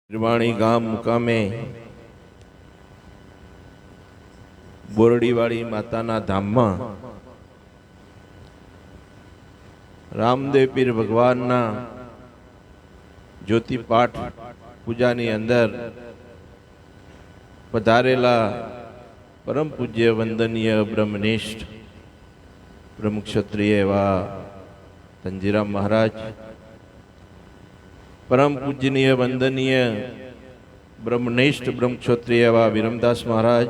નિર્વાણી ગામ મુકામે બોરડીવાળી માતાના ધામમાં રામદેવ પીર ભગવાનના જ્યોતિપાઠ પૂજાની અંદર પધારેલા પરમ પૂજ્ય વંદનીય બ્રહ્મનિષ્ઠ બ્રહ્મક્ષત્રિય એવા તંજીરામ મહારાજ, પરમ પૂજનીય વંદનીય બ્રહ્મનિષ્ઠ બ્રહ્મક્ષત્રિય એવા વિરમદાસ મહારાજ,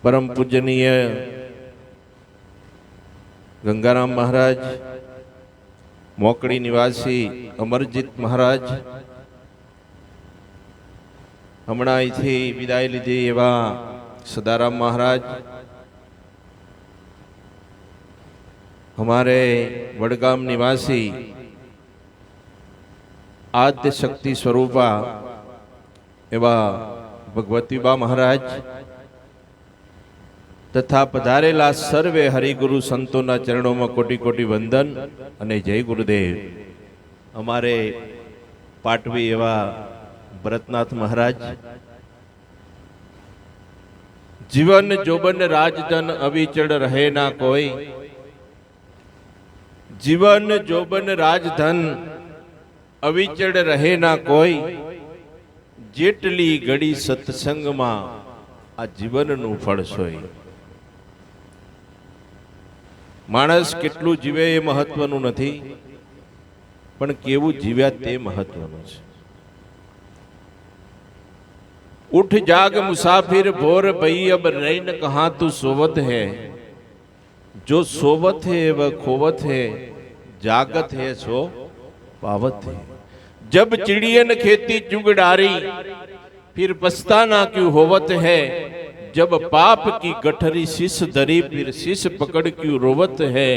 પરમ પૂજનીય ગંગારામ મહારાજ, મોકડી નિવાસી અમરજીત મહારાજ, હમણાં અહીંથી વિદાય લીધી એવા સદારામ महाराज, हमारे वडगाम निवासी आद्य शक्ति स्वरूपा एवं भगवतीबा महाराज तथा पधारेला सर्वे हरिगुरु संतों चरणों में कोटि कोटि वंदन अने जय गुरुदेव। हमारे पाटवी एवं भरतनाथ महाराज, जीवन जोबन राजधन अविचड़ रहे ना कोई, जीवन जोबन राजधन अविचड़ रहे ना कोई, जेटली घड़ी सत्संग में आ जीवन नु फल सोई। माणस केटलू जीवे ए महत्वनु नथी, पण केवू जीव्या ते महत्वनु छे। उठ जाग मुसाफिर भोर भई अब रैन कहाँ तू सोवत है, जो सोवत है वह खोवत है, जागत है सो पावत है। जब चिड़ियन खेती जुग डारी फिर पछताना क्यों होवत है, जब पाप की गठरी शीश धरी फिर शीश पकड़ क्यों रोवत है।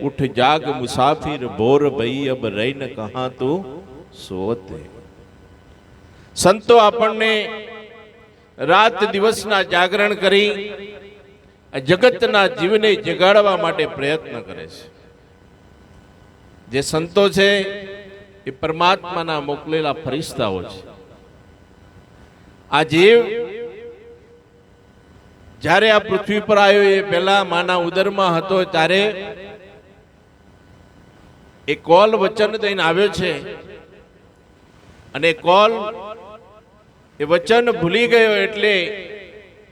उठ जाग मुसाफिर भोर भई अब रैन कहाँ तू सोवत है। संतो आपने रात दिवसना जागरण करी जगतना जीवने जगाड़वा माटे प्रयत्न करे छे। जे संतो छे ए परमात्माना मोकलेला फरिश्ताओ छे। आ जीव જ્યારે આ પૃથ્વી પર આવ્યો એ પહેલા માના ઉદરમાં હતો ત્યારે એ કોલ વચન દઈને આવ્યો છે અને કોલ એ વચન ભૂલી ગયો એટલે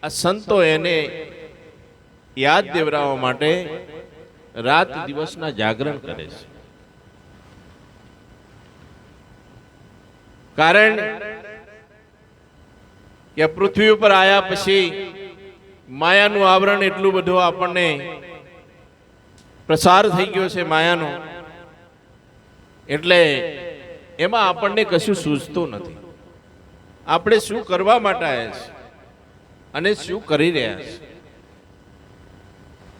આ સંતો એને યાદ દેવરાવવા માટે રાત દિવસના જાગરણ કરે છે। કારણ કે પૃથ્વી ઉપર આયા પછી માયાનું આવરણ એટલું બધું આપણને પ્રસાર થઈ ગયો છે માયાનો, એટલે એમાં આપણને કશું સૂઝતું નથી। આપણે શું કરવા માટે આવ્યા છે અને શું કરી રહ્યા છે।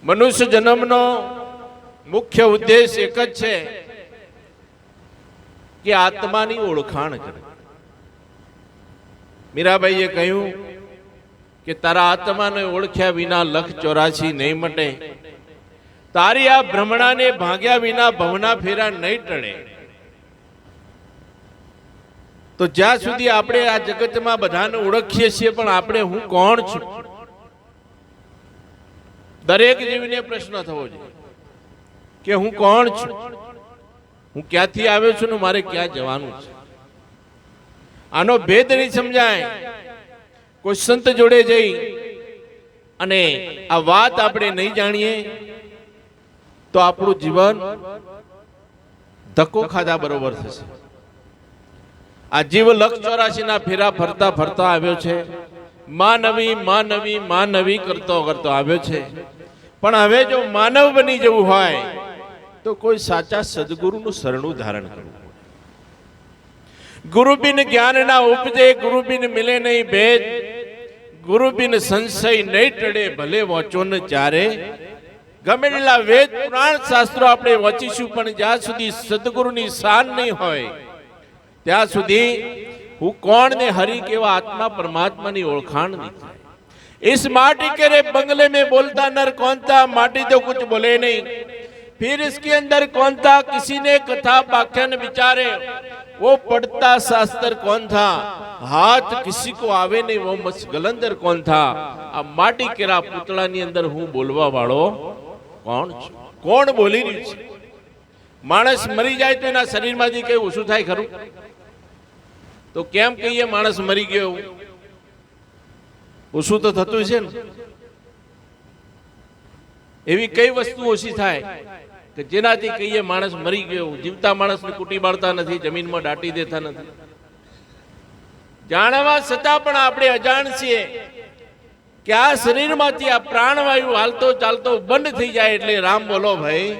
મનુષ્ય જન્મનો મુખ્ય ઉદ્દેશ એક જ છે કે આત્માની ઓળખાણ કરે। મીરાબાઈએ કહ્યું કે તારા આત્માને ઓળખ્યા વિના લખ 84 નહીં મટે, તારી આ ભ્રમણાને ભાગ્યા વિના ભવના ફેરા નહીં ટળે। તો જ્યાં સુધી આપણે આ જગતમાં બધાને ઓળખીએ છીએ પણ આપણે હું કોણ છું, દરેક જીવને પ્રશ્ન થવો જોઈએ કે હું કોણ છું, હું ક્યાંથી આવ્યો છું ને મારે ક્યાં જવાનું છે। આનો ભેદ નહીં સમજાય કોઈ સંત જોડે જઈ અને આ વાત આપણે નહીં જાણીએ તો આપણું જીવન ધક્કો ખાધા બરોબર થશે। આ જીવ લખ 84 ના ફેરા ફરતા ફરતા આવ્યો છે, માનવી માનવી માનવી કરતો કરતો આવ્યો છે। પણ હવે જો માનવ બની જવું હોય તો કોઈ સાચા સદગુરુનું શરણું ધારણ કરવું। गुरु बिन ज्ञान ना उपजे, गुरु बिन मिले नहीं भेद, गुरु बिन संशय नहीं टड़े भले वाँचो न चारे। गमेला वेद पुराण शास्त्रों આપણે વાંચીશું પણ જ્યાં સુધી સદગુરુની શાન નહીં હોય ત્યાં સુધી હું કોણ ને હરિ કેવા આત્મા પરમાત્માની ઓળખાણ નહીં થાય। इस माटी के रे बंगले में बोलता नर कौन था, माटी तो कुछ बोले नहीं, फिर इसके अंदर कौन था? किसी ने कथा व्याख्यान विचारे, वो पढ़ता शास्त्र कौन था? हाथ किसी को आवे नहीं, वो गलंदर कौन था? आ माटी केरा पुतळानी अंदर हूँ बोलवा वाळो कोण છું? કોણ બોલી રહ્યું છે? માણસ મરી જાય તો એના શરીરમાંથી કઈ ઓછું થાય ખરું? તો કેમ કહીએ માણસ મરી ગયો? ઓછું તો થતું છે ને. એવી કઈ વસ્તુ ઓછી થાય કે જેનાથી કહીએ માણસ મરી ગયો? જીવતા માણસને કૂટી બાળતા નથી, જમીનમાં દાટી દેતા નથી. જાણવા છતાં પણ આપણે અજાણ છીએ કે આ શરીરમાંથી આ પ્રાણવાયુ હાલતો ચાલતો બંધ થઈ જાય એટલે રામ બોલો ભાઈ.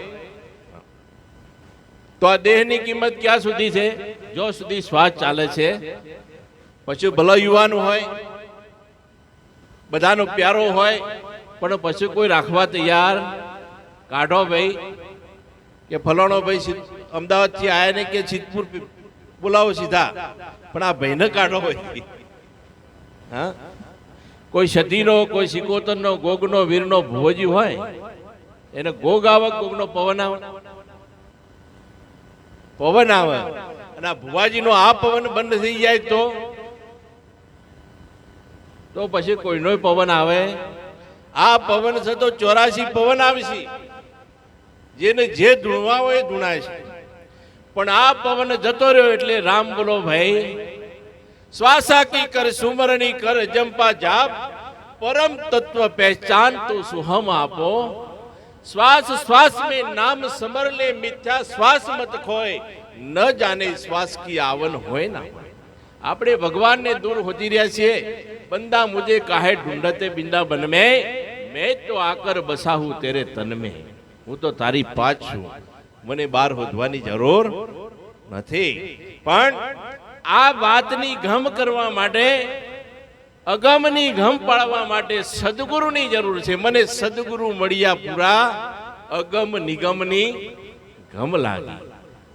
તો આ દેહની કિંમત ક્યાં સુધી છે? જો સુધી શ્વાસ ચાલે છે. પછી ભલો યુવાન હોય, બધાનો પ્યારો હોય, પણ પછી કોઈ રાખવા તૈયાર? કાઢો ભાઈ કે ફલાણો ભાઈ અમદાવાદથી આયા ને કે સિદ્ધપુર બોલાવો સીધા, પણ આ ભાઈને કાઢો ભાઈ. હા, કોઈ સતીનો, કોઈ સિકોતરનો, ગોગનો, વીરનો ભુવજી હોય, એને ગોગ આવે, ગોગનો પવન આવે, પવન આવે, અને આ ભુવાજીનો આ પવન બંધ થઈ જાય તો પછી કોઈનો પવન આવે? આ પવન છે તો 84 પવન આવશે, જેને જે ધૂણવા હોય એ ધૂણાય છે. પણ આ પવન જતો રહ્યો એટલે રામ બોલો ભાઈ. श्वासा की कर सुमरणी कर जंपा जाप, परम तत्व पहचान तो सुहम आपो. श्वास श्वास में नाम समर ले, मिथ्या श्वास मत खोए, न जाने श्वास की आवन होए ना. આપણે ભગવાનને દૂર હોતી રહ્યા છીએ. બંદા મુજે કાહે ઢૂંઢતે બિંદા બન મેં, મેં તો આકર બસાહું તેરે તન મેં. હું તો તારી પાછ છું, મને બહાર હોદવાની જરૂર નથી. પણ આ વાતની ગમ કરવા માટે, અગમની ગમ પાડવા માટે સદગુરુની જરૂર છે. મને સદગુરુ મળ્યા પૂરા, અગમ નિગમની ગમ લાગી.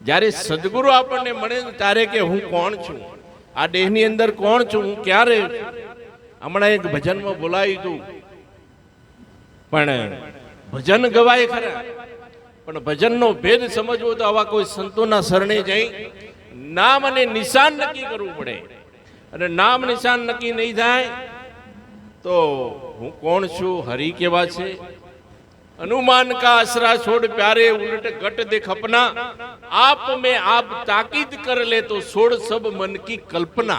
જ્યારે સદગુરુ આપણને મળે ત્યારે કે હું કોણ છું, આ દેહની અંદર કોણ છું, હું ક્યારે. હમણાં એક ભજનમાં બોલાવ્યું હતું, પણ ભજન ગવાય ખરા, પણ ભજનનો ભેદ સમજવો તો આવા કોઈ સંતોના શરણે જઈ નામ અને નિશાન નક્કી કરવું પડે. અને નામ નિશાન નક્કી નહીં થાય તો હું કોણ છું, હરિ કેવા છે. अनुमान का आसरा छोड़ प्यारे, उलट गट देख अपना. आप में आप ताकीद कर ले तो छोड़ सब मन की कल्पना.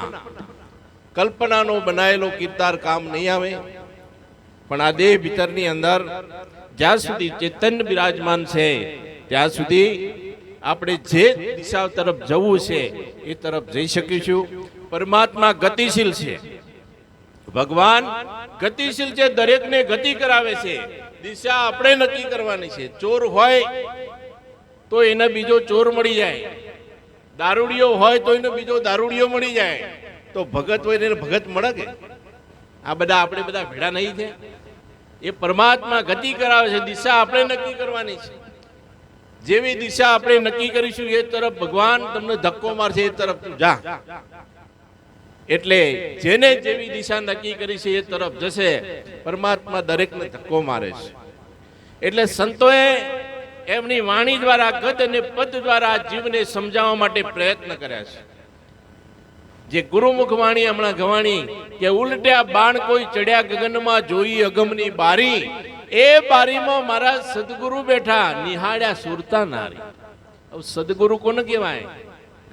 कल्पना नो बनाएलो किरदार काम नहीं आवे. पण आ देह भीतરની અંદર જ્યાં સુધી ચેતન બિરાજમાન છે ત્યાં સુધી આપણે જે દિશા તરફ જવું છે એ તરફ જઈ શકીશું. પરમાત્મા ગતિશીલ છે, ભગવાન ગતિશીલ છે, દરેકને ગતિ કરાવે છે. દિશા આપણે નક્કી કરવાની છે. ચોર હોય તો એને બીજો ચોર મળી જાય, દારૂડિયો હોય તો એને બીજો દારૂડિયો મળી જાય, તો ભગત હોય એને ભગત મળે કે? આ બધા આપણે બધા ભેડા નહીં છે. એ પરમાત્મા ગતિ કરાવે છે, દિશા આપણે નક્કી કરવાની છે. જેવી દિશા આપણે નક્કી કરીશું એ તરફ ભગવાન તમને ધક્કો મારશે, એ તરફ તું જા. એટલે જેને જેવી દિશા નક્કી કરી છે એ તરફ જશે. પરમાત્મા દરેકને ધક્કો મારે છે. એટલે સંતોએ એમની વાણી દ્વારા, ગદ અને પદ દ્વારા જીવને સમજાવવા માટે પ્રયત્ન કર્યા છે. જે ગુરુમુખ વાણી હમણાં ગવાણી કે ઉલટ્યા બાણ કોઈ ચડ્યા ગગનમાં, જોઈ અગમની બારી, એ બારીમાં મારા સદગુરુ બેઠા, નિહાળ્યા સુરતા નારી. હવે સદગુરુ કોને કહેવાય?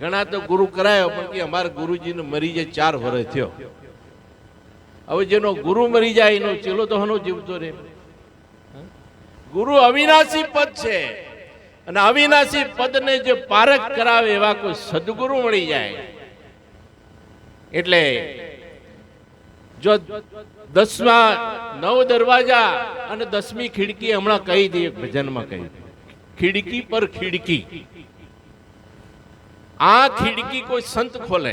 ઘણા તો ગુરુ કરાયો પણ કે અમારા ગુરુજીને મરી જાય 4 વર્ષ થયો. હવે જેનો ગુરુ મરી જાય એનો ચેલો તો હનો જીવતો રહે. ગુરુ અવિનાશી પદ છે, અને અવિનાશી પદને જે પારખ કરાવે એવા કોઈ સદગુરુ મળી જાય. એટલે જો 10મા 9 દરવાજા અને 10મી ખિડકી હમણાં કહી દઈએ, ભજનમાં કહી, ખિડકી પર ખિડકી. આ ખિડકી કોઈ સંત ખોલે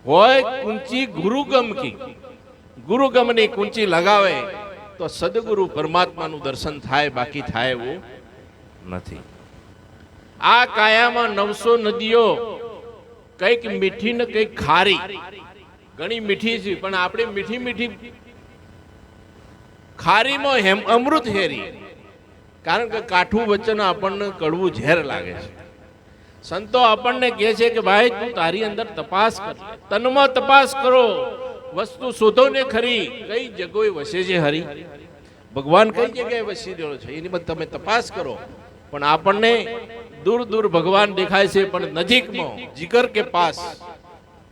હોય, કુંચી ગુરુગમ કી, ગુરુગમની કુંચી લગાવે તો સદગુરુ પરમાત્માનું દર્શન થાય, બાકી થાય એવું નથી. આ કાયામાં 900 નદીઓ, કઈક મીઠી ને કઈક ખારી. ઘણી મીઠી છે પણ આપણે મીઠી મીઠી ખારીમાં અમૃત હેરી, કારણ કે કાઠું વચન આપણને કડવું ઝેર લાગે છે. સંતો આપણને કહે છે કે ભાઈ તું તારી અંદર તપાસ કર, તનમાં તપાસ કરો, વસ્તુ શોધો ને ખરી, કઈ જગ્યાએ વસે છે હરી, ભગવાન કઈ જગ્યાએ વસી રહ્યો છે એની બધી તમે તપાસ કરો. પણ આપણને દૂર દૂર ભગવાન દેખાય છે, પણ નજીકમાં જીગર કે પાસ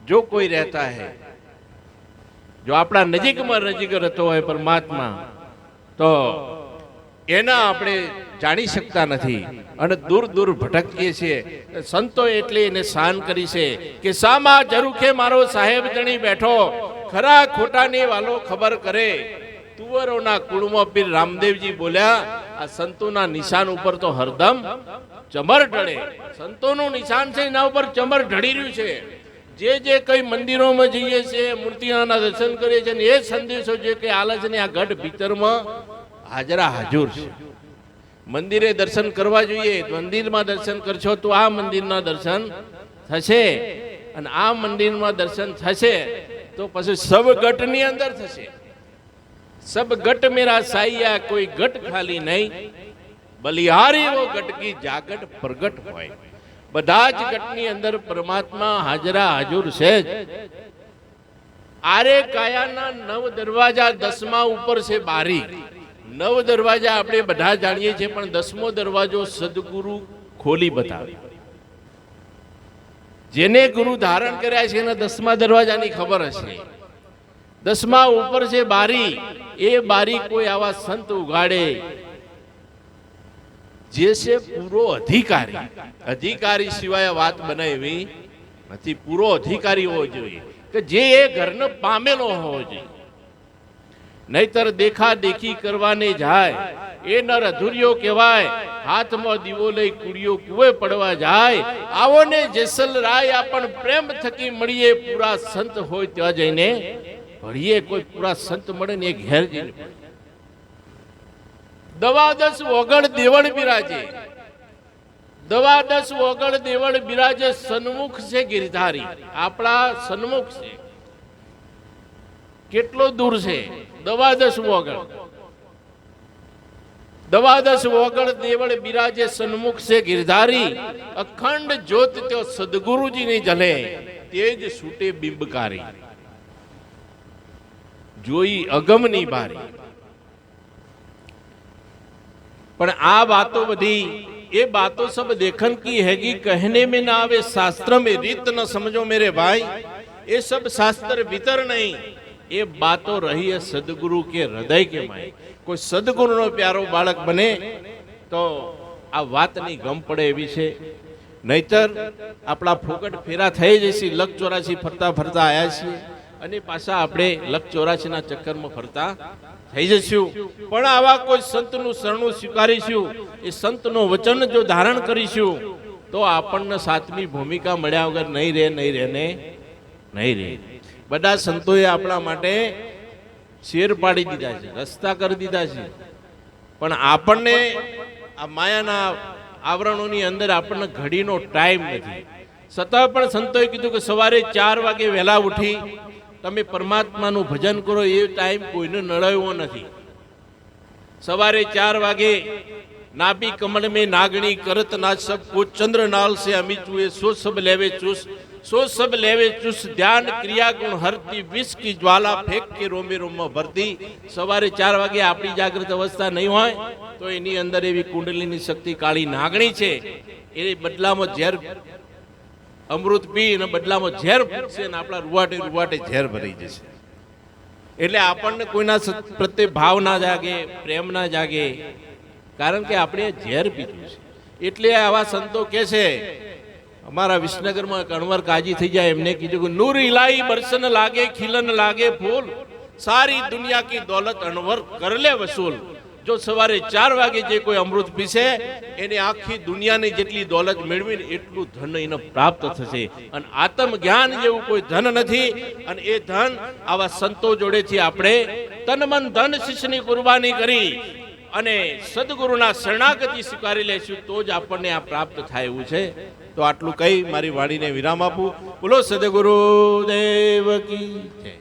જો કોઈ રહેતા હૈ, જો આપણા નજીકમાં નજીક રહેતો હોય પરમાત્મા, તો એના આપણે જાણી શકતા નથી અને દૂર દૂર ભટકીએ છીએ. સંતો એટલે એને શાન કરી છે કે સામા જરૂખે મારો સાહેબ જણી બેઠો, ખરા ખોટાની વાલો ખબર કરે. તુવરોના કુળમાં પીર રામદેવજી બોલ્યા, આ સંતોના નિશાન ઉપર તો હરદમ ચમર ઢળે. સંતોનું નિશાન છે એના ઉપર ચમર ઢળી રહ્યું છે. જે કઈ મંદિરોમાં જઈએ છીએ, મૂર્તિઓના દર્શન કરીએ છીએ, એ સંદેશો જે કઈ આલે છે ને આ ગઢ ભીતરમાં હાજરા હાજર છે. મંદિરે દર્શન કરવા જોઈએ, મંદિરમાં દર્શન કરશો તો આ મંદિરના દર્શન થશે, અને આ મંદિરમાં દર્શન થશે તો પછી સબ ગઢની અંદર થશે. સબ ગટ મેરા સાઈયા, કોઈ ગટ ખાલી નહીં, બલિહારી વો ગટ કી જાગટ પ્રગટ હોય. બધા જ ગટની અંદર પરમાત્મા હાજરા હાજર છે જ. આરે કાયાના 9 દરવાજા, 10મા ઉપર છે બારી. 9 દરવાજા આપણે બધા જાણીએ છીએ, પણ 10મો દરવાજો સદગુરુ ખોલી બતાવે. જેને ગુરુ ધારણ કર્યા છે એના 10મા દરવાજાની ખબર હશે. 10મા ઉપર છે બારી. એ બારી કોઈ આવા સંત ઉગાડે જે છે પૂરો અધિકારી. અધિકારી સિવાય વાત બનાવી નથી. પૂરો અધિકારી હોવો જોઈએ કે જે એ ઘરને પામેલો હોવો જોઈએ. નહીતર દેખા દેખી કરવાને જાય એ નર અધૂરિયો કહેવાય. હાથમાં દીવો લઈ કુડિયો કુવે પડવા જાય. આવો ને જેસલ રાય આપણ પ્રેમ થકી મળીએ, પૂરા સંત હોય ત્યાં જઈને ભળીએ. કોઈ પૂરા સંત મળે ને એ ઘેર જઈને 10 ઓગળ દેવળ બિરાજે. 10 ઓગળ દેવળ બિરાજે. સન્મુખ છે ગિરધારી, આપણા સન્મુખ છે. કેટલો દૂર છે? 10 ઓગળ. 10 ઓગળ દેવળ બિરાજે, સન્મુખ છે ગિરધારી. અખંડ જ્યોત ત્યો સદગુરુજીની જલે, તેજ છૂટે બિંબકારી. જોઈ અગમની બારી. પણ આ બાતો બધી, એ બાતો सब देखन की हैगी, कहने में ना आवे, शास्त्र में रीत न समझो मेरे भाई. ये सब शास्त्र भीतर नहीं, ये बातों रही है सदगुरु के हृदय के माय. कोई सदगुरु नो प्यारो बालक बने तो आ વાત ની ગમ પડે એવી છે. નહીતર આપણા ફોકટ ફેરા થઈ જશે. લક 84 ફરતા ફરતા આવ્યા છીએ અને પાછા આપણે લક 84 ના ચક્કરમાં ફરતા થઈ જશું. પણ આવા કોઈ સંતનું શરણું સ્વીકારીશું, એ સંતનું વચન જો ધારણ કરીશું, તો આપણને 7મી ભૂમિકા મળ્યા વગર નહીં રહે. બધા સંતોએ આપણા માટે શેર પાડી દીધા છે, રસ્તા કરી દીધા છે. પણ આપણને આ માયાના આવરણોની અંદર આપણને ઘડીનો ટાઈમ નથી. છતાં પણ સંતોએ કીધું કે સવારે 4 વાગે વહેલા ઉઠી તમે પરમાત્માનું ભજન કરો. એ ટાઈમ કોઈને નડાયો નથી. સવારે 4 વાગે નાભી કમળ में नागणी करत नाच सब को चंद्र नाल से अमी चुए सो सब लेवे चुस ध्यान क्रिया गुण हरती विष की ज्वाला फेंक के रोमे रोम भरती. सवारे 4 वागे આપણી જાગૃત અવસ્થા નહીં હોય તો એની અંદર એવી કુંડલીની શક્તિ કાળી નાગણી છે, એ બદલામાં ઝેર અમૃત પી અને બદલામાં ઝેર ફૂટશે અને આપણા રૂવાટે ઝેર ભરાઈ જશે. એટલે આપણને કોઈના પ્રત્યે ભાવ ના જાગે, પ્રેમ ના જાગે, કારણ કે આપણે ઝેર પીધું છે. એટલે આવા સંતો કે છે, અમારા વિસનગરમાં કણવર કાજી થઈ જાય, એમને કીધું કે નૂર ઇલાહી બરસન લાગે, ખिलन લાગે ફૂલ, સારી દુનિયા કી દौलत અનવર કર લે વસૂલ. જો સવારે 4 વાગે જે કોઈ અમૃત પીશે એને આખી દુનિયાની જેટલી દौलत મેળવીને એટલું ધન એને પ્રાપ્ત થશે. અને આત્મ જ્ઞાન જેવું કોઈ ધન નથી. અને એ ધન આવા સંતો જોડેથી આપણે તન મન ધન શિષ્યની કુરબાની કરી અને સદગુરુના શરણાગતિ સ્વીકારી લેશું તો જ આપણને આ પ્રાપ્ત થાય એવું છે. તો આટલું કહી મારી વાણીને વિરામ આપું. બોલો સદગુરુ દેવ કી જય.